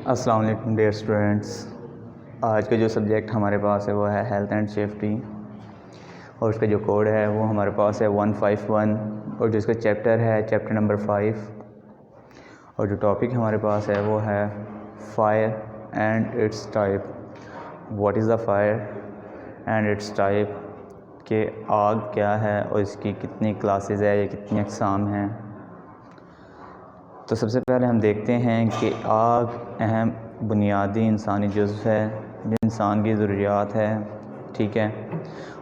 अस्सलाम वालेकुम dear students. आज का जो सब्जेक्ट हमारे पास है वो है हेल्थ एंड सेफ्टी, और उसका जो कोड है वो हमारे पास है 151, और जो इसका चैप्टर है चैप्टर नंबर 5, और जो टॉपिक हमारे पास है वो है fire and it's type. What is the fire and it's type, कि आग क्या है और इसकी कितनी क्लासेस है या कितनी अक़साम हैं। तो सबसे पहले हम देखते हैं कि आग अहम बुनियादी इंसानी जुज़्व है, जो इंसान की ज़रूरियात है, ठीक है।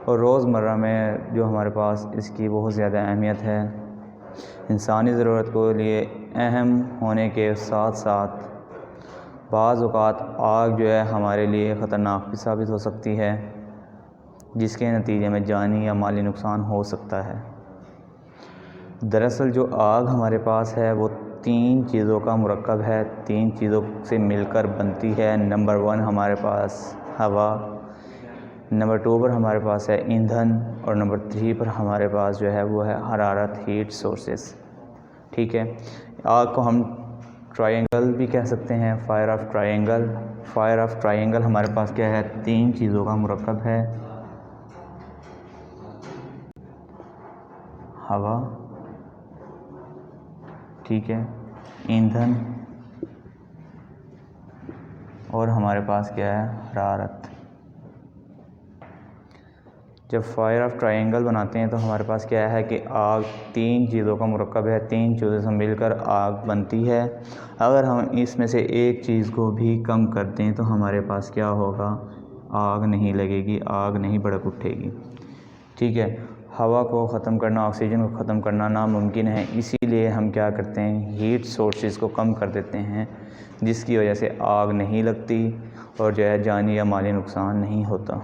और रोज़मर्रा में जो हमारे पास इसकी बहुत ज़्यादा अहमियत है। इंसानी ज़रूरत को लिए अहम होने के साथ साथ बाज़ औक़ात आग जो है हमारे लिए ख़तरनाक भी साबित हो सकती है, जिसके नतीजे में जानी या माली नुकसान हो सकता है। दरअसल जो आग हमारे पास है वो 3 चीज़ों का मुरक्कब है, 3 चीज़ों से मिलकर बनती है। नंबर 1 हमारे पास हवा, नंबर 2 पर हमारे पास है ईंधन, और नंबर 3 पर हमारे पास जो है वो है हरारत, हीट सोर्सेस, ठीक है। आग को हम ट्रायंगल भी कह सकते हैं, fire of triangle. Fire of triangle हमारे पास क्या है, 3 चीज़ों का मुरक्कब है, हवा, ठीक है, ईंधन, और हमारे पास क्या है, हरारत। जब फायर ऑफ ट्रायंगल बनाते हैं तो हमारे पास क्या है कि आग 3 चीज़ों का मुरक्कब है, 3 चीज़ों से मिलकर आग बनती है। अगर हम इसमें से एक चीज़ को भी कम कर दें तो हमारे पास क्या होगा, आग नहीं लगेगी, आग नहीं भड़क उठेगी, ठीक है। हवा को ख़त्म करना, ऑक्सीजन को ख़त्म करना नामुमकिन है, इसीलिए हम क्या करते हैं, हीट सोर्सेज़ को कम कर देते हैं, जिसकी वजह से आग नहीं लगती और जो है जानी या माली नुकसान नहीं होता,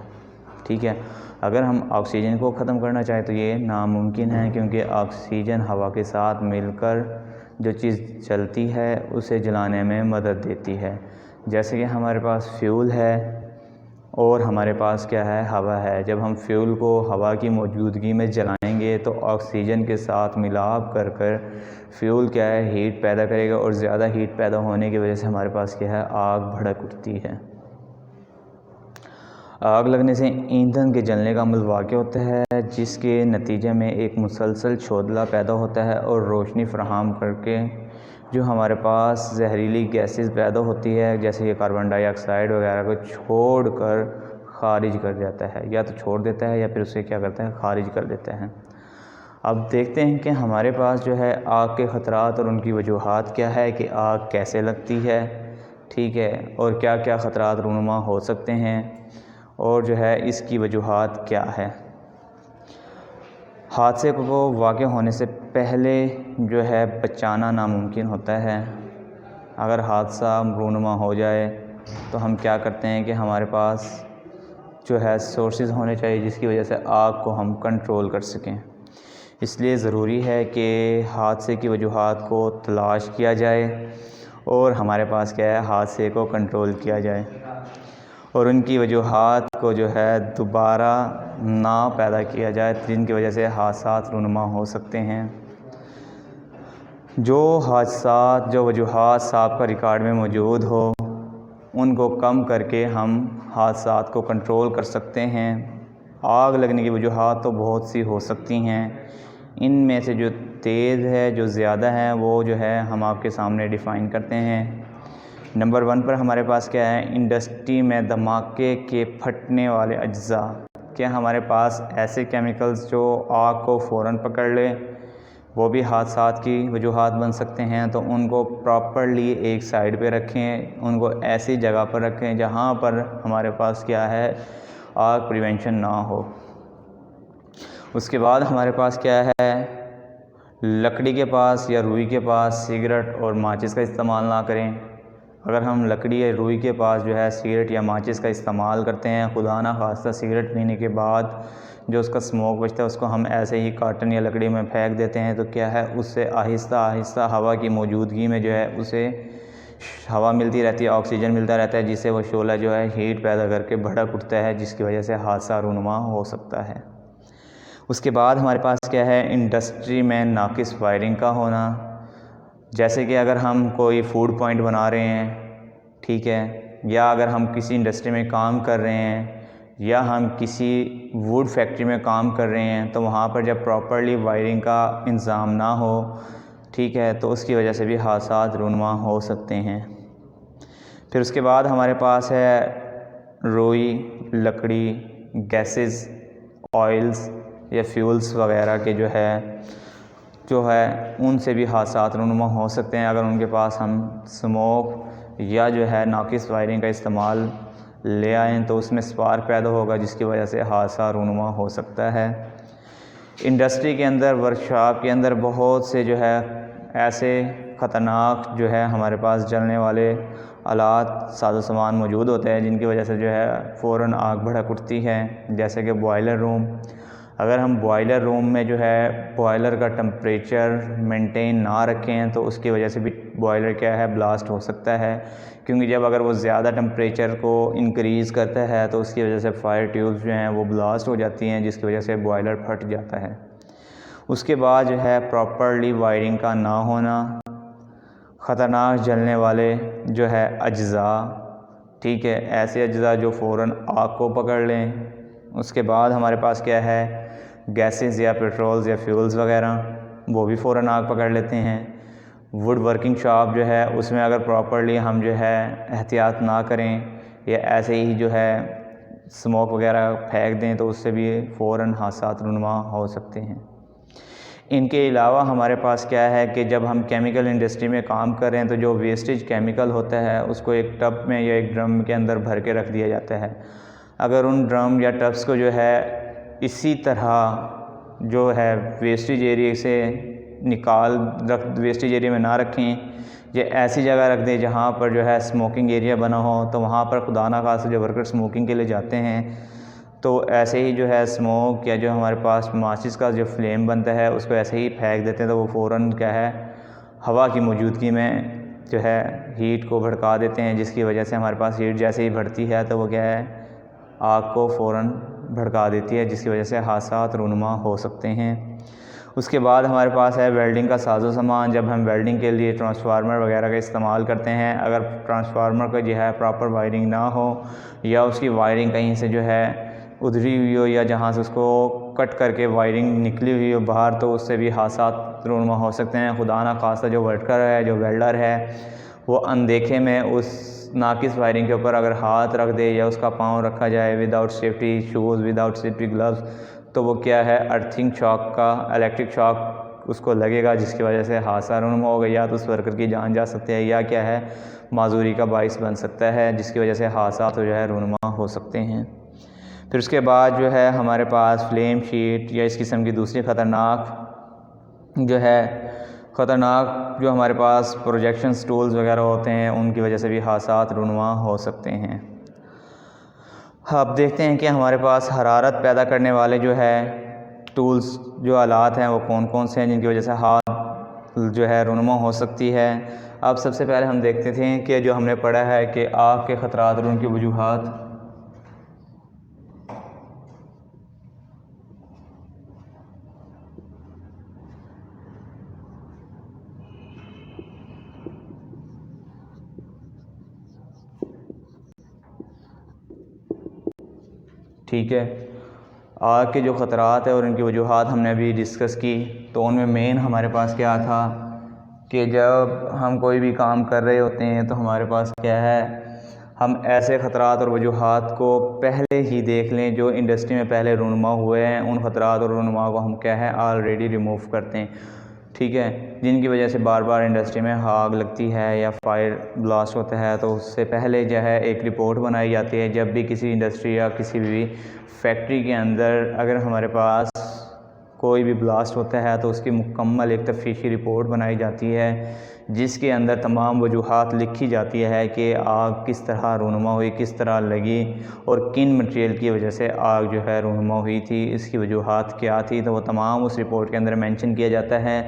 ठीक है। अगर हम ऑक्सीजन को ख़त्म करना चाहें तो ये नामुमकिन है, क्योंकि ऑक्सीजन हवा के साथ मिलकर जो चीज़ चलती है उसे जलाने में मदद देती है। जैसे कि हमारे पास फ्यूल है और हमारे पास क्या है, हवा है। जब हम फ्यूल को हवा की मौजूदगी में जलाएंगे तो ऑक्सीजन के साथ मिलाप कर कर फ्यूल क्या है, हीट पैदा करेगा, और ज़्यादा हीट पैदा होने की वजह से हमारे पास क्या है, आग भड़क उठती है। आग लगने से ईंधन के जलने का अमल वाक़ होता है, जिसके नतीजे में एक मुसलसल शोधला पैदा होता है और रोशनी फराहम करके जो हमारे पास जहरीली गैसेस पैदा होती है, जैसे कि कार्बन डाइऑक्साइड वगैरह को छोड़कर ख़ारिज कर जाता है, या तो छोड़ देता है या फिर उसे क्या करता है, ख़ारिज कर देता है। अब देखते हैं कि हमारे पास जो है आग के ख़तरात और उनकी वजूहात क्या है, कि आग कैसे लगती है, ठीक है, और क्या क्या ख़तरात रूनुमा हो सकते हैं, और जो है इसकी वजूहात क्या है। हादसे को वाक़ होने से पहले जो है बचाना नामुमकिन होता है। अगर हादसा रूनुमा हो जाए तो हम क्या करते हैं कि हमारे पास जो है सोर्सेज़ होने चाहिए जिसकी वजह से आग को हम कंट्रोल कर सकें। इसलिए ज़रूरी है कि हादसे की वजूहात को तलाश किया जाए और हमारे पास क्या है, हादसे को कंट्रोल किया जाए, और उनकी वजूहात को जो है दोबारा ना पैदा किया जाए, जिनकी वजह से हादसात रूनुमा हो सकते हैं। जो हादसात, जो वजूहात साबिक़ा रिकॉर्ड में मौजूद हो, उनको कम करके हम हादसात को कंट्रोल कर सकते हैं। आग लगने की वजूहात तो बहुत सी हो सकती हैं, इनमें से जो तेज़ है, जो ज़्यादा है, वो जो है हम आपके सामने डिफ़ाइन करते हैं। नंबर 1 पर हमारे पास क्या है, इंडस्ट्री में धमाके के फटने वाले अज्जा। क्या हमारे पास ऐसे केमिकल्स जो आग को फ़ौरन पकड़ ले, वो भी हादसात की वजूहात बन सकते हैं। तो उनको प्रॉपरली एक साइड पे रखें, उनको ऐसी जगह पर रखें जहाँ पर हमारे पास क्या है, आग प्रिवेंशन ना हो। उसके बाद हमारे पास क्या है, लकड़ी के पास या रुई के पास सिगरेट और माचिस का इस्तेमाल ना करें। अगर हम लकड़ी या रुई के पास जो है सिगरेट या माचिस का इस्तेमाल करते हैं, खुदा ना खास्ता सिगरेट पीने के बाद जो उसका स्मोक बचता है उसको हम ऐसे ही काटन या लकड़ी में फेंक देते हैं, तो क्या है, उससे आहिस्ता आहिस्ता हवा की मौजूदगी में जो है उसे हवा मिलती रहती है, ऑक्सीजन मिलता रहता है, जिससे वो शोला जो है हीट पैदा करके भड़क उठता है, जिसकी वजह से हादसा रूनुमा हो सकता है। उसके बाद हमारे पास क्या है, इंडस्ट्री में नाकिस वायरिंग का होना। जैसे कि अगर हम कोई फूड पॉइंट बना रहे हैं ठीक है, या अगर हम किसी इंडस्ट्री में काम कर रहे हैं या हम किसी वुड फैक्ट्री में काम कर रहे हैं तो वहाँ पर जब प्रॉपरली वायरिंग का इंतज़ाम ना हो, ठीक है, तो उसकी वजह से भी हादसात रूनुमा हो सकते हैं। फिर उसके बाद हमारे पास है रुई, लकड़ी, गैसेस, ऑयल्स या फ्यूल्स वगैरह के जो है उनसे भी हादसात रूनुमा हो सकते हैं अगर उनके पास हम स्मोक या जो है नाकिस वायरिंग का इस्तेमाल ले आएँ तो उसमें स्पार्क पैदा होगा जिसकी वजह से हादसा रूनुमा हो सकता है। इंडस्ट्री के अंदर, वर्कशॉप के अंदर बहुत से जो है ऐसे ख़तरनाक जो है हमारे पास जलने वाले आलात साजो सामान मौजूद होते हैं जिनकी वजह से जो है फ़ौरन आग भड़क उठती है, जैसे कि बॉयलर रूम। अगर हम बॉयलर रूम में जो है बॉयलर का टेम्परेचर मेंटेन ना रखें तो उसकी वजह से भी बॉयलर क्या है ब्लास्ट हो सकता है, क्योंकि जब अगर वो ज़्यादा टेम्परेचर को इंक्रीज़ करता है तो उसकी वजह से फायर ट्यूब्स जो हैं वो ब्लास्ट हो जाती हैं जिसकी वजह से बॉयलर फट जाता है। उसके बाद जो है प्रॉपरली वायरिंग का ना होना, ख़तरनाक जलने वाले जो है अज्ज़ा, ठीक है, ऐसे अज्ज़ा जो फ़ौरन आग को पकड़ लें। उसके बाद हमारे पास क्या है गैसेस या पेट्रोल्स या फ्यूल्स वगैरह, वो भी फ़ौरन आग पकड़ लेते हैं। वुड वर्किंग शॉप जो है उसमें अगर प्रॉपरली हम जो है एहतियात ना करें या ऐसे ही जो है स्मोक वगैरह फेंक दें तो उससे भी फ़ौरन हादसात रूनुमा हो सकते हैं। इनके अलावा हमारे पास क्या है कि जब हम केमिकल इंडस्ट्री में काम कर रहे हैं तो जो वेस्टेज केमिकल होता है उसको एक टब में या एक ड्रम के अंदर भर के रख दिया जाता है। अगर उन ड्रम या टब्स को जो है इसी तरह जो है वेस्टेज एरिया से वेस्टेज एरिया में ना रखें, ये ऐसी जगह रख दें जहाँ पर जो है स्मोकिंग एरिया बना हो, तो वहाँ पर खुदा ना खास्ता जो वर्कर स्मोकिंग के लिए जाते हैं तो ऐसे ही जो है स्मोक या जो हमारे पास माचिस का जो फ्लेम बनता है उसको ऐसे ही फेंक देते हैं तो वो फ़ौरन क्या है हवा की मौजूदगी में जो है हीट को भड़का देते हैं, जिसकी वजह से हमारे पास हीट जैसे ही बढ़ती है तो वो क्या है आग को फ़ौरन भड़का देती है, जिसकी वजह से हादसात रूनुमा हो सकते हैं। उसके बाद हमारे पास है वेल्डिंग का साजो सामान। जब हम वेल्डिंग के लिए ट्रांसफार्मर वगैरह का इस्तेमाल करते हैं, अगर ट्रांसफार्मर का जो है प्रॉपर वायरिंग ना हो या उसकी वायरिंग कहीं से जो है उधरी हुई हो या जहाँ से उसको कट करके वायरिंग निकली हुई हो बाहर, तो उससे भी हादसात रूनुमा हो सकते हैं। खुदा ना खास्ता जो वर्कर है, जो वेल्डर है, वो अनदेखे में उस नाकिस वायरिंग के ऊपर अगर हाथ रख दे या उसका पाँव रखा जाए without safety shoes, without safety gloves, तो वो क्या है अर्थिंग शॉक का इलेक्ट्रिक शॉक उसको लगेगा, जिसकी वजह से हादसा रूनुमा होगा। या तो उस वर्कर की जान जा सकती है या क्या है माजूरी का बाइस बन सकता है, जिसकी वजह से हादसा जो है रूनुमा हो सकते हैं। फिर उसके बाद जो है हमारे पास फ्लेम शीट या इस किस्म की दूसरी ख़तरनाक जो हमारे पास प्रोजेक्शन टूल्स वगैरह होते हैं, उनकी वजह से भी हादसात रूनुमा हो सकते हैं। अब देखते हैं कि हमारे पास हरारत पैदा करने वाले जो है टूल्स, जो आलात हैं, वो कौन कौन से हैं जिनकी वजह से हाथ जो है रूनुमा हो सकती है। अब सबसे पहले हम देखते थे कि जो हमने पढ़ा है कि आग के ख़तरात और उनकी वजूहात। ठीक है, आग के जो ख़तरात है और इनकी वजूहात हमने अभी डिस्कस की। तो उनमें मेन हमारे पास क्या था कि जब हम कोई भी काम कर रहे होते हैं तो हमारे पास क्या है हम ऐसे ख़तरात और वजूहात को पहले ही देख लें जो इंडस्ट्री में पहले रूनुमा हुए हैं। उन ख़तरात और रूनुमा को हम क्या है ऑलरेडी रिमूव करते हैं, ठीक है, जिनकी वजह से बार बार इंडस्ट्री में आग लगती है या फायर ब्लास्ट होता है। तो उससे पहले जो है एक रिपोर्ट बनाई जाती है। जब भी किसी इंडस्ट्री या किसी भी फैक्ट्री के अंदर अगर हमारे पास कोई भी ब्लास्ट होता है तो उसकी मुकम्मल एक तफ्तीशी रिपोर्ट बनाई जाती है, जिसके अंदर तमाम वजूहात लिखी जाती है कि आग किस तरह रूनुमा हुई, किस तरह लगी और किन मटेरियल की वजह से आग जो है रूनुमा हुई थी, इसकी वजूहात क्या थी। तो वो तमाम उस रिपोर्ट के अंदर मेंशन किया जाता है।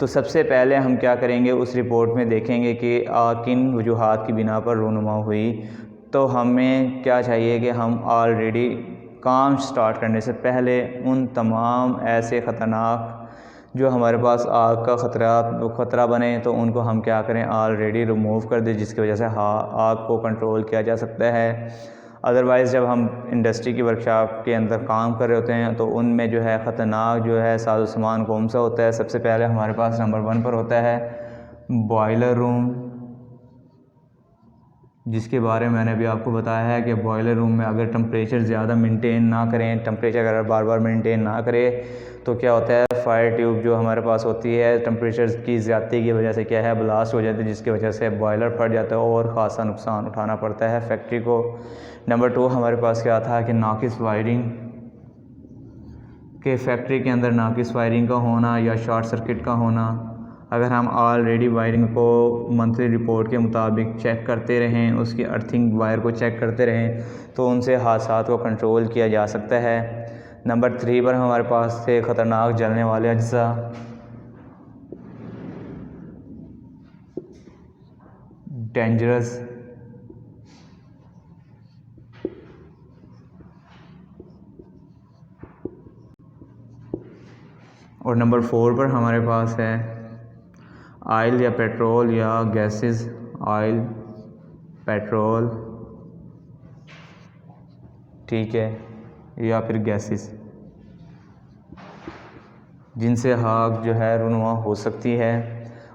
तो सबसे पहले हम क्या करेंगे, उस रिपोर्ट में देखेंगे कि आग किन वजूहात की बिना पर रूनुमा हुई। तो हमें क्या चाहिए कि हम ऑलरेडी काम स्टार्ट करने से पहले उन तमाम ऐसे ख़तरनाक जो हमारे पास आग का ख़तरा बने तो उनको हम क्या करें, ऑलरेडी रिमूव कर दें, जिसकी वजह से आग को कंट्रोल किया जा सकता है। अदरवाइज़ जब हम इंडस्ट्री की वर्कशॉप के अंदर काम कर रहे होते हैं तो उनमें जो है ख़तरनाक जो है साजो सामान कौन सा होता है। सबसे पहले हमारे पास नंबर 1 पर होता है बॉयलर रूम, जिसके बारे में मैंने भी आपको बताया है कि बॉयलर रूम में अगर टेम्परेचर ज़्यादा मेंटेन ना करें, टेम्परेचर अगर बार बार मेंटेन ना करें तो क्या होता है, फायर ट्यूब जो हमारे पास होती है टेम्परेचर की ज़्यादती की वजह से क्या है, ब्लास्ट हो जाती है, जिसकी वजह से बॉयलर फट जाता है और ख़ासा नुकसान उठाना पड़ता है फैक्ट्री को। नंबर 2 हमारे पास क्या था कि नाकिस वायरिंग के फैक्ट्री के अंदर नाकिस वायरिंग का होना या शॉर्ट सर्किट का होना। अगर हम ऑलरेडी वायरिंग को मंथली रिपोर्ट के मुताबिक चेक करते रहें, उसकी अर्थिंग वायर को चेक करते रहें, तो उनसे हादसात को कंट्रोल किया जा सकता है। नंबर 3 पर हमारे पास थे ख़तरनाक जलने वाले अज्जा, डेंजरस और नंबर 4 पर हमारे पास है ऑयल या पेट्रोल या गैसेस, ऑयल, पेट्रोल, ठीक है, या फिर गैसेस, जिनसे आग जो है रुनुमा हो सकती है।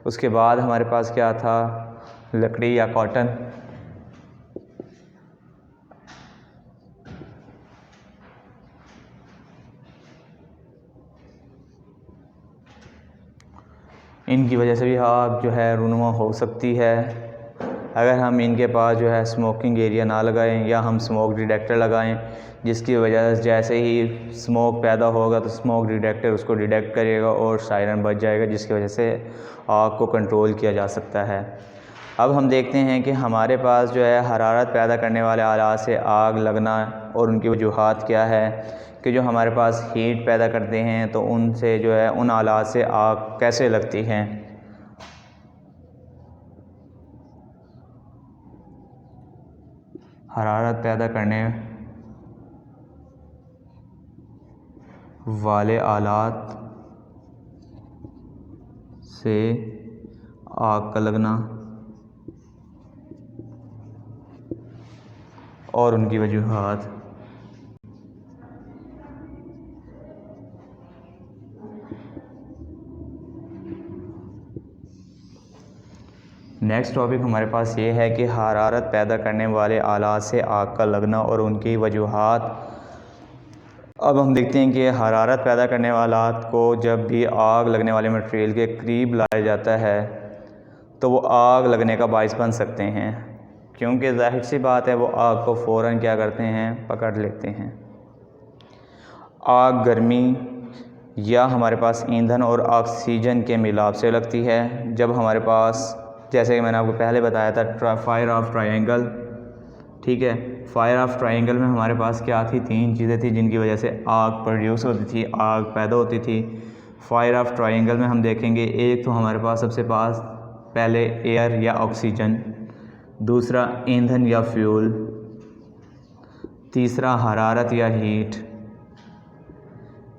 उसके बाद हमारे पास क्या था, लकड़ी या कॉटन, इनकी वजह से भी आग जो है रुनुमा हो सकती है। अगर हम इनके पास जो है स्मोकिंग एरिया ना लगाएं या हम स्मोक डिटेक्टर लगाएं, जिसकी वजह से जैसे ही स्मोक पैदा होगा तो स्मोक डिटेक्टर उसको डिटेक्ट करेगा और सायरन बज जाएगा, जिसकी वजह से आग को कंट्रोल किया जा सकता है। अब हम देखते हैं कि हमारे पास जो है हरारत पैदा करने वाले आलात से आग लगना और उनकी वजूहात क्या है, कि जो हमारे पास हीट पैदा करते हैं तो उनसे जो है उन आलात से आग कैसे लगती हैं। हरारत पैदा करने वाले आलात से आग का लगना और उनकी वजूहात। नेक्स्ट टॉपिक हमारे पास ये है कि हरारत पैदा करने वाले आलात से आग का लगना और उनकी वजूहात। अब हम देखते हैं कि हरारत पैदा करने वाले आलात को जब भी आग लगने वाले मटेरियल के करीब लाया जाता है तो वो आग लगने का बाइस बन सकते हैं, क्योंकि जाहिर सी बात है वो आग को फ़ौरन क्या करते हैं, पकड़ लेते हैं। आग गर्मी या हमारे पास ईंधन और ऑक्सीजन के मिलाप से लगती है। जब हमारे पास, जैसे कि मैंने आपको पहले बताया था, फायर ऑफ ट्रायंगल, ठीक है, फायर ऑफ ट्रायंगल में हमारे पास क्या थी, 3 चीज़ें थी जिनकी वजह से आग प्रोड्यूस होती थी, आग पैदा होती थी। फायर ऑफ ट्रायंगल में हम देखेंगे, एक तो हमारे पास सबसे पास पहले एयर या ऑक्सीजन, दूसरा ईंधन या फ्यूल, तीसरा हरारत या हीट।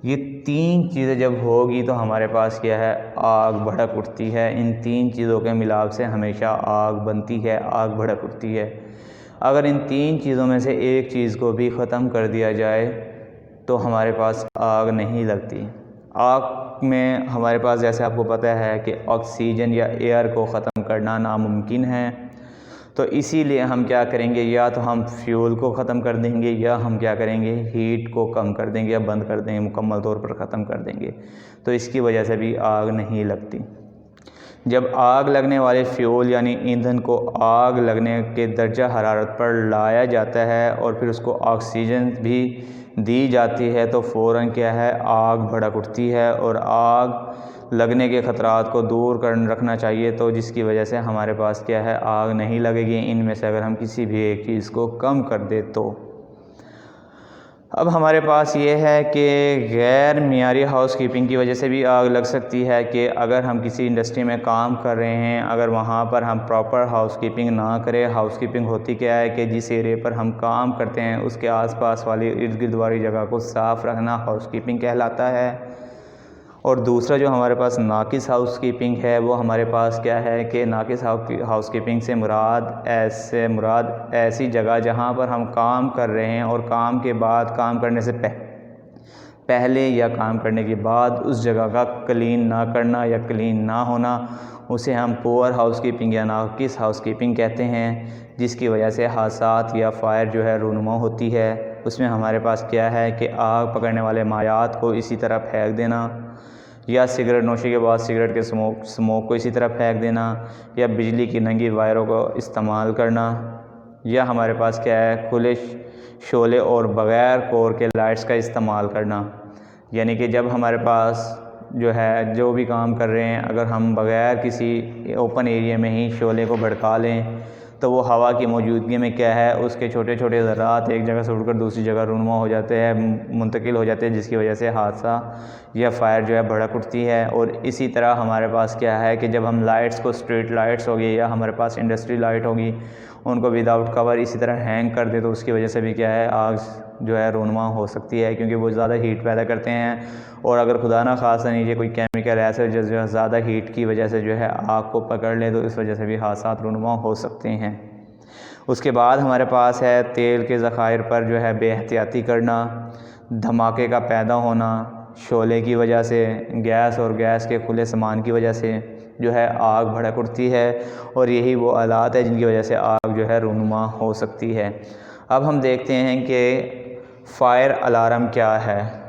ये 3 चीज़ें जब होगी तो हमारे पास क्या है, आग भड़क उठती है। इन 3 चीज़ों के मिलाप से हमेशा आग बनती है, आग भड़क उठती है। अगर इन 3 चीज़ों में से एक चीज़ को भी ख़त्म कर दिया जाए तो हमारे पास आग नहीं लगती। आग में हमारे पास, जैसे आपको पता है कि ऑक्सीजन या एयर को ख़त्म करना नामुमकिन है, तो इसीलिए हम क्या करेंगे, या तो हम फ्यूल को ख़त्म कर देंगे या हम क्या करेंगे, हीट को कम कर देंगे या बंद कर देंगे, मुकम्मल तौर पर ख़त्म कर देंगे। तो इसकी वजह से भी आग नहीं लगती। जब आग लगने वाले फ्यूल यानी ईंधन को आग लगने के दर्जा हरारत पर लाया जाता है और फिर उसको ऑक्सीजन भी दी जाती है तो फ़ौरन क्या है, आग भड़क उठती है और आग लगने के ख़तरात को दूर कर रखना चाहिए, तो जिसकी वजह से हमारे पास क्या है, आग नहीं लगेगी इनमें से अगर हम किसी भी एक चीज़ को कम कर दे तो। अब हमारे पास ये है कि गैर मियारी हाउसकीपिंग की वजह से भी आग लग सकती है, कि अगर हम किसी इंडस्ट्री में काम कर रहे हैं, अगर वहाँ पर हम प्रॉपर हाउसकीपिंग ना करें। हाउसकीपिंग होती क्या है कि जिस एरिया पर हम काम करते हैं उसके आसपास वाली इर्द गिर्द वाली जगह को साफ़ रखना हाउसकीपिंग कहलाता है। और दूसरा जो हमारे पास नाकिस हाउस कीपिंग है, वो हमारे पास क्या है कि नाकिस हाउस कीपिंग से मुराद ऐसी जगह जहाँ पर हम काम कर रहे हैं और काम के बाद, काम करने से पहले या काम करने के बाद उस जगह का क्लीन ना करना या क्लीन ना होना, उसे हम पुअर हाउस कीपिंग या नाकिस हाउस कीपिंग कहते हैं, जिसकी वजह से हादसात या फायर जो है रूनुमा होती है। उसमें हमारे पास क्या है कि आग पकड़ने वाले मायात को इसी तरह फेंक देना, या सिगरेट नोशी के बाद सिगरेट के स्मोक को इसी तरह फेंक देना, या बिजली की नंगी वायरों को इस्तेमाल करना, या हमारे पास क्या है खुले शोले और बग़ैर कोर के लाइट्स का इस्तेमाल करना। यानी कि जब हमारे पास जो है जो भी काम कर रहे हैं, अगर हम बग़ैर किसी ओपन एरिया में ही शोले को भड़का लें तो वो हवा की मौजूदगी में क्या है उसके छोटे छोटे ज़रात एक जगह से उड़कर दूसरी जगह रूनुमा हो जाते हैं, मुंतकिल हो जाते हैं, जिसकी वजह से हादसा या फायर जो है भड़क उठती है। और इसी तरह हमारे पास क्या है कि जब हम लाइट्स को, स्ट्रीट लाइट्स होगी या हमारे पास इंडस्ट्री लाइट होगी, उनको विदाउट कवर इसी तरह हैंग कर दे तो उसकी वजह से भी क्या है आग जो है रूनुमा हो सकती है, क्योंकि वो ज़्यादा हीट पैदा करते हैं। और अगर खुदा ना खासा नीचे कोई केमिकल ऐसे जो है ज़्यादा हीट की वजह से जो है आग को पकड़ ले तो इस वजह से भी हादसात रूनुमा हो सकते हैं। उसके बाद हमारे पास है तेल के ज़खायर पर जो है बेहतियाती करना, धमाके का पैदा होना शोले की वजह से, गैस और गैस के खुले सामान की वजह से जो है आग भड़क उठती है, और यही वो आलात है जिनकी वजह से आग जो है रूनुमा हो सकती है। अब हम देखते हैं कि फायर अलार्म क्या है।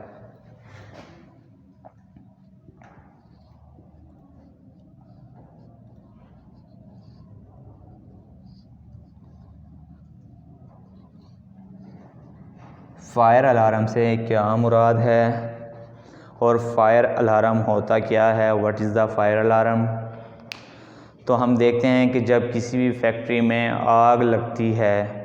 फायर अलार्म से क्या मुराद है और फायर अलार्म होता क्या है, what is the fire alarm. तो हम देखते हैं कि जब किसी भी फैक्ट्री में आग लगती है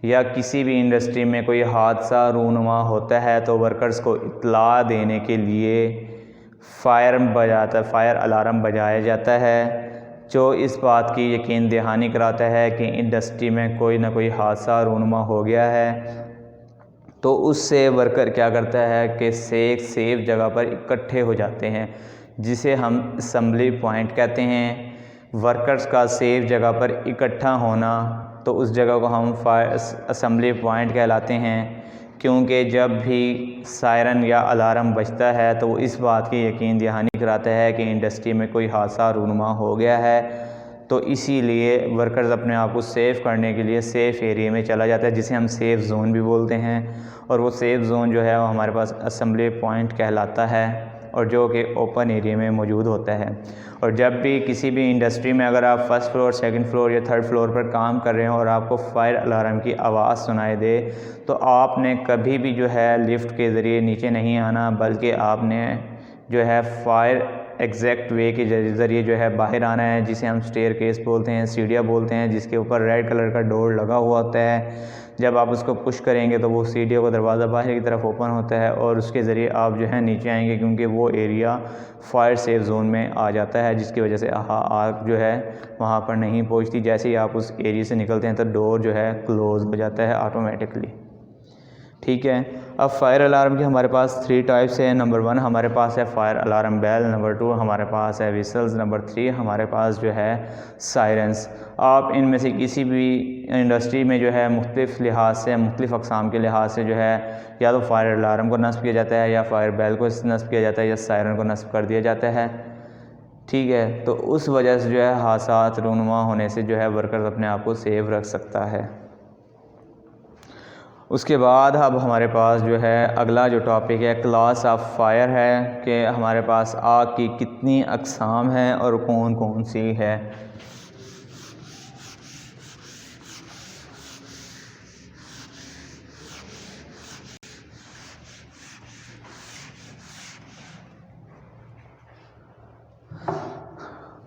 या किसी भी इंडस्ट्री में कोई हादसा रूनुमा होता है तो वर्कर्स को इत्तला देने के लिए फायर अलार्म बजाया जाता है, जो इस बात की यकीन दहानी कराता है कि इंडस्ट्री में कोई ना कोई हादसा रूनुमा हो गया है। तो उससे वर्कर क्या करता है कि सेफ जगह पर इकट्ठे हो जाते हैं, जिसे हम असम्बली पॉइंट कहते हैं। वर्कर्स का सेफ जगह पर इकट्ठा होना, तो उस जगह को हम असम्बली पॉइंट कहलाते हैं, क्योंकि जब भी सायरन या अलार्म बजता है तो वो इस बात की यकीन दहानी कराता है कि इंडस्ट्री में कोई हादसा रूनुमा हो गया है। तो इसीलिए वर्कर्स अपने आप को सेफ़ करने के लिए सेफ़ एरिया में चला जाता है, जिसे हम सेफ़ ज़ोन भी बोलते हैं। और वो सेफ़ ज़ोन जो है वो हमारे पास असम्बली पॉइंट कहलाता है, और जो कि ओपन एरिया में मौजूद होता है। और जब भी किसी भी इंडस्ट्री में अगर आप फर्स्ट फ्लोर, सेकंड फ्लोर या थर्ड फ्लोर पर काम कर रहे हो और आपको फायर अलार्म की आवाज़ सुनाई दे, तो आपने कभी भी जो है लिफ्ट के ज़रिए नीचे नहीं आना, बल्कि आपने जो है फायर एग्जैक्ट वे के ज़रिए जो है बाहर आना है, जिसे हम स्टेयर केस बोलते हैं, सीढ़ियाँ बोलते हैं, जिसके ऊपर रेड कलर का डोर लगा हुआ होता है। जब आप उसको पुश करेंगे तो वो सीढ़ियों का दरवाज़ा बाहर की तरफ ओपन होता है और उसके ज़रिए आप जो है नीचे आएंगे, क्योंकि वो एरिया फायर सेफ जोन में आ जाता है, जिसकी वजह से आग जो है वहाँ पर नहीं पहुँचती। जैसे ही आप उस एरिया से निकलते हैं तो डोर जो है क्लोज़ हो जाता है ऑटोमेटिकली। ठीक है। अब फायर अलार्म के हमारे पास 3 टाइप्स हैं। नंबर 1 हमारे पास है फायर अलार्म बेल, नंबर 2 हमारे पास है विसल्स, नंबर 3 हमारे पास जो है सायरन्स। आप इनमें से किसी भी इंडस्ट्री में जो है मुख्तलिफ लिहाज से, मुख्तलिफ अक़साम के लिहाज से जो है या तो फायर अलार्म को नस्ब किया जाता है, या फायर बेल को नस्ब किया जाता है, या सायरन को नस्ब कर दिया जाता है। ठीक है। तो उस वजह से जो है हादसात रूनुमा होने से जो है वर्कर्स अपने आप को सेफ रख सकता है। उसके बाद अब हमारे पास जो है अगला जो टॉपिक है क्लास ऑफ फायर है, कि हमारे पास आग की कितनी अक़साम हैं और कौन कौन सी है।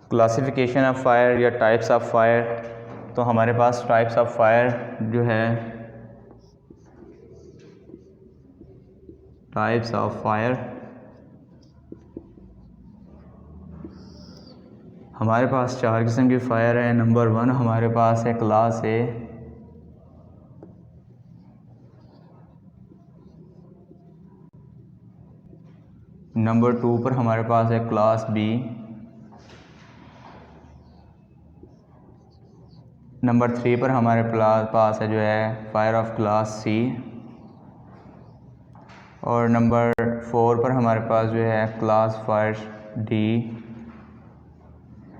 क्लासिफिकेशन ऑफ फायर या टाइप्स ऑफ फायर। तो हमारे पास टाइप्स ऑफ फायर जो है, टाइप्स ऑफ फायर हमारे पास 4 किस्म की फ़ायर है। नंबर 1 हमारे पास है क्लास ए। नंबर 2 पर हमारे पास है क्लास बी। नंबर 3 पर हमारे पास है जो है फायर ऑफ क्लास सी। और नंबर 4 पर हमारे पास जो है क्लास फायर डी।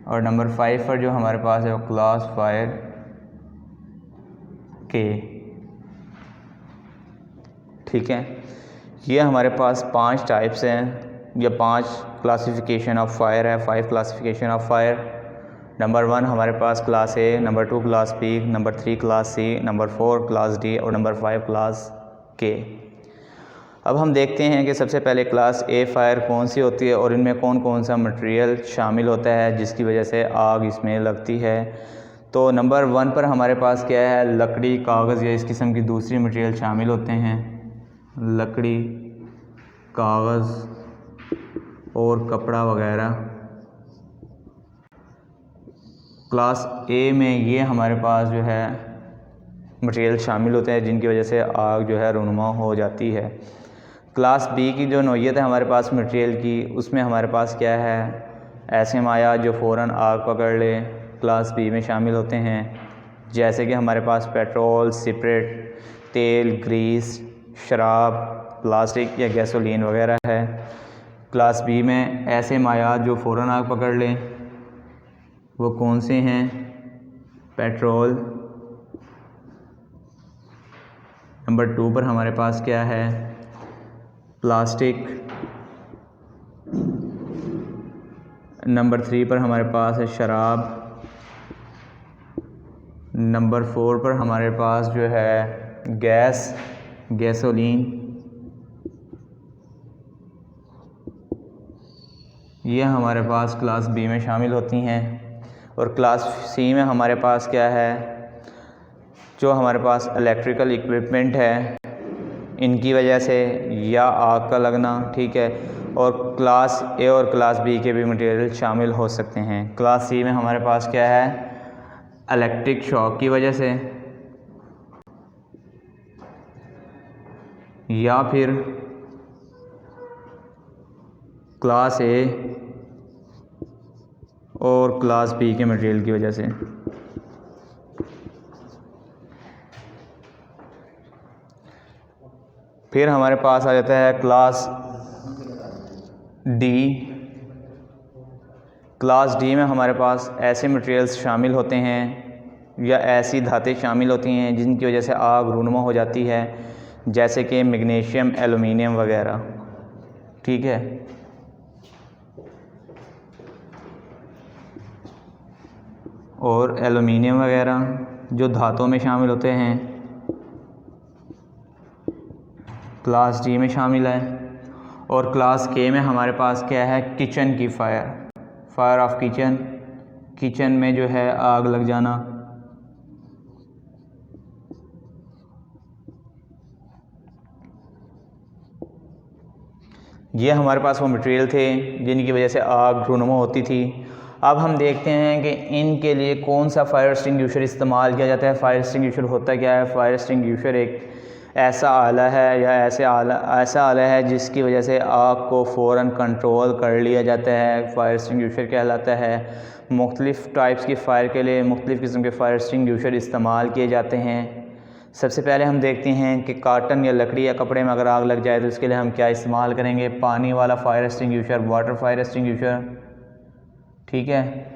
और नंबर 5 पर जो हमारे पास है वो क्लास फायर के। ठीक है, ये हमारे पास 5 टाइप्स हैं या 5 क्लासिफिकेशन ऑफ फायर है, 5 क्लासिफिकेशन ऑफ फायर। नंबर 1 हमारे पास class A, number 2 class B, number 3 class C, number 4 class D और नंबर 5 क्लास के। अब हम देखते हैं कि सबसे पहले क्लास ए फायर कौन सी होती है और इनमें कौन कौन सा मटेरियल शामिल होता है जिसकी वजह से आग इसमें लगती है। तो नंबर 1 पर हमारे पास क्या है, लकड़ी, कागज़ या इस किस्म की दूसरी मटेरियल शामिल होते हैं। लकड़ी, कागज़ और कपड़ा वगैरह। क्लास ए में ये हमारे पास जो है मटेरियल शामिल होते हैं जिनकी वजह से आग जो है रूनुमा हो जाती है। क्लास बी की जो नौइयत है हमारे पास मटेरियल की, उसमें हमारे पास क्या है, ऐसे माया जो फ़ौरन आग पकड़ ले, क्लास बी में शामिल होते हैं। जैसे कि हमारे पास पेट्रोल, सिपरेट, तेल, ग्रीस, शराब, प्लास्टिक या गैसोलीन वगैरह है। क्लास बी में ऐसे माया जो फ़ौरन आग पकड़ लें वो कौन से हैं, पेट्रोल। नंबर 2 पर हमारे पास क्या है, प्लास्टिक। नंबर 3 पर हमारे पास है शराब। नंबर 4 पर हमारे पास जो है गैस, गैसोलीन। ये हमारे पास क्लास बी में शामिल होती हैं। और क्लास सी में हमारे पास क्या है, जो हमारे पास इलेक्ट्रिकल इक्विपमेंट है इनकी वजह से या आग का लगना। ठीक है, और क्लास ए और क्लास बी के भी मटेरियल शामिल हो सकते हैं। क्लास सी में हमारे पास क्या है, इलेक्ट्रिक शॉक की वजह से या फिर क्लास ए और क्लास बी के मटेरियल की वजह से। फिर हमारे पास आ जाता है क्लास डी। क्लास डी में हमारे पास ऐसे मटेरियल्स शामिल होते हैं या ऐसी धातें शामिल होती हैं जिनकी वजह से आग रूनुमा हो जाती है, जैसे कि मैग्नीशियम, एलुमिनियम वगैरह। ठीक है, और एलुमिनियम वगैरह जो धातों में शामिल होते हैं क्लास डी में शामिल है। और क्लास के में हमारे पास क्या है, किचन की fire, fire of kitchen, kitchen में जो है आग लग जाना। ये हमारे पास वो मटेरियल थे जिनकी वजह से आग रूनुमा होती थी। अब हम देखते हैं कि इनके लिए कौन सा फायर एक्सटिंग्विशर इस्तेमाल किया जाता है। फायर एक्सटिंग्विशर होता क्या है, फायर एक्सटिंग्विशर एक ऐसा आला है या ऐसा आला है जिसकी वजह से आग को फ़ौरन कंट्रोल कर लिया जाता है, फायर एक्सटिंग्विशर कहलाता है। मुख्तलिफ़ टाइप्स की फ़ायर के लिए मुख्तलिफ़ किस्म के फायर एक्सटिंग्विशर इस्तेमाल किए जाते हैं। सबसे पहले हम देखते हैं कि काटन या लकड़ी या कपड़े में अगर आग लग जाए तो उसके लिए हम क्या इस्तेमाल करेंगे, पानी वाला fire extinguisher, water fire extinguisher. ठीक है,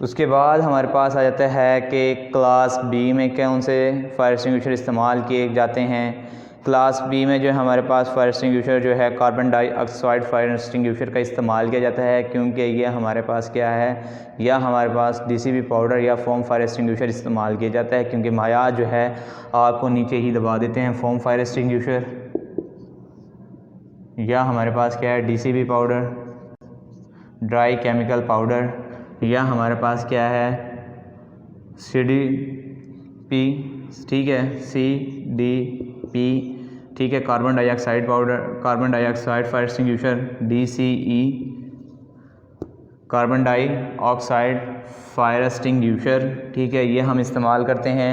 उसके बाद हमारे पास आ जाता है कि क्लास बी में कौन से फायर एक्सटिंग्विशर इस्तेमाल किए जाते हैं। क्लास बी में जो हमारे पास फायर एक्सटिंग्विशर जो है कार्बन डाइऑक्साइड फायर एक्सटिंग्विशर का इस्तेमाल किया जाता है, क्योंकि ये हमारे पास क्या है, या हमारे पास डीसीबी पाउडर या फोम फायर एक्सटिंग्विशर इस्तेमाल किया जाता है, क्योंकि माया जो है आग को नीचे ही दबा देते हैं। फोम फायर एक्सटिंग्विशर या हमारे पास क्या है, DCB powder, dry chemical powder, या हमारे पास क्या है, CDP। ठीक है, CDP। ठीक है, carbon dioxide powder, carbon dioxide fire extinguisher, DCE, carbon dioxide fire extinguisher. ठीक है, ये हम इस्तेमाल करते हैं।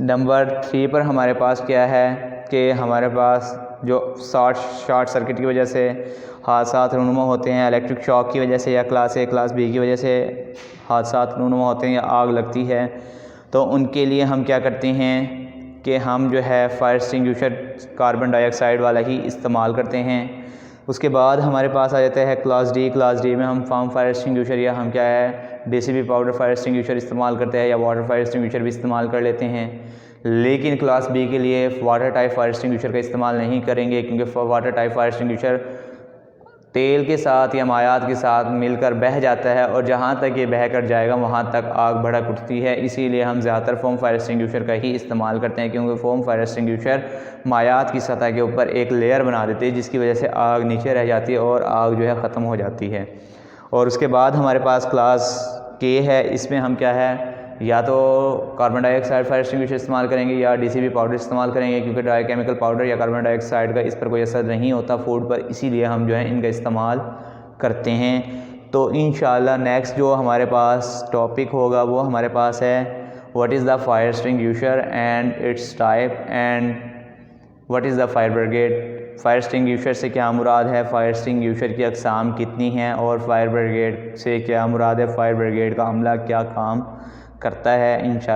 नंबर 3 पर हमारे पास क्या है, कि हमारे पास जो शॉर्ट सर्किट की वजह से हादसात रूनुमा होते हैं, इलेक्ट्रिक शॉक की वजह से या क्लास ए क्लास बी की वजह से हादसात रूनुमा होते हैं या आग लगती है, तो उनके लिए हम क्या करते हैं कि हम जो है फायर एक्सटिंग्विशर कार्बन डाइऑक्साइड वाला ही इस्तेमाल करते हैं। उसके बाद हमारे पास आ जाता है क्लास डी में हम फार्म फायर एक्सटिंग्विशर या हम क्या है DCP पाउडर फायर एक्सटिंग्विशर इस्तेमाल करते हैं या वाटर फायर एक्सटिंग्विशर भी इस्तेमाल कर लेते हैं। लेकिन क्लास बी के लिए वाटर टाइप फायर एक्सटिंग्विशर का इस्तेमाल नहीं करेंगे, क्योंकि वाटर टाइप फायर एक्सटिंग्विशर तेल के साथ या मायात के साथ मिलकर बह जाता है और जहाँ तक ये बह कर जाएगा वहाँ तक आग भड़क उठती है। इसीलिए हम ज़्यादातर फोम फायर एक्सटिंग्विशर का ही इस्तेमाल करते हैं, क्योंकि फोम फायर एक्सटिंग्विशर मायात की सतह के ऊपर एक लेयर बना देती है जिसकी वजह से आग नीचे रह जाती है और आग जो है ख़त्म हो जाती है। और उसके बाद हमारे पास क्लास के है, इसमें हम क्या है या तो कार्बन डाइऑक्साइड फायर एक्सटिंग्विशर इस्तेमाल करेंगे या DCP पाउडर इस्तेमाल करेंगे, क्योंकि डाइकेमिकल पाउडर या कार्बन डाइऑक्साइड का इस पर कोई असर नहीं होता फूड पर, इसीलिए हम जो है इनका इस्तेमाल करते हैं। तो इंशाल्लाह नेक्स्ट जो हमारे पास टॉपिक होगा वो हमारे पास है what is the fire extinguisher and it's type and what is the fire brigade. Fire extinguisher से क्या मुराद है, फायर एक्सटिंग्विशर की अक़साम कितनी हैं और फायर ब्रिगेड से क्या मुराद है, फायर ब्रिगेड का अमला क्या काम करता है। इंशाल्लाह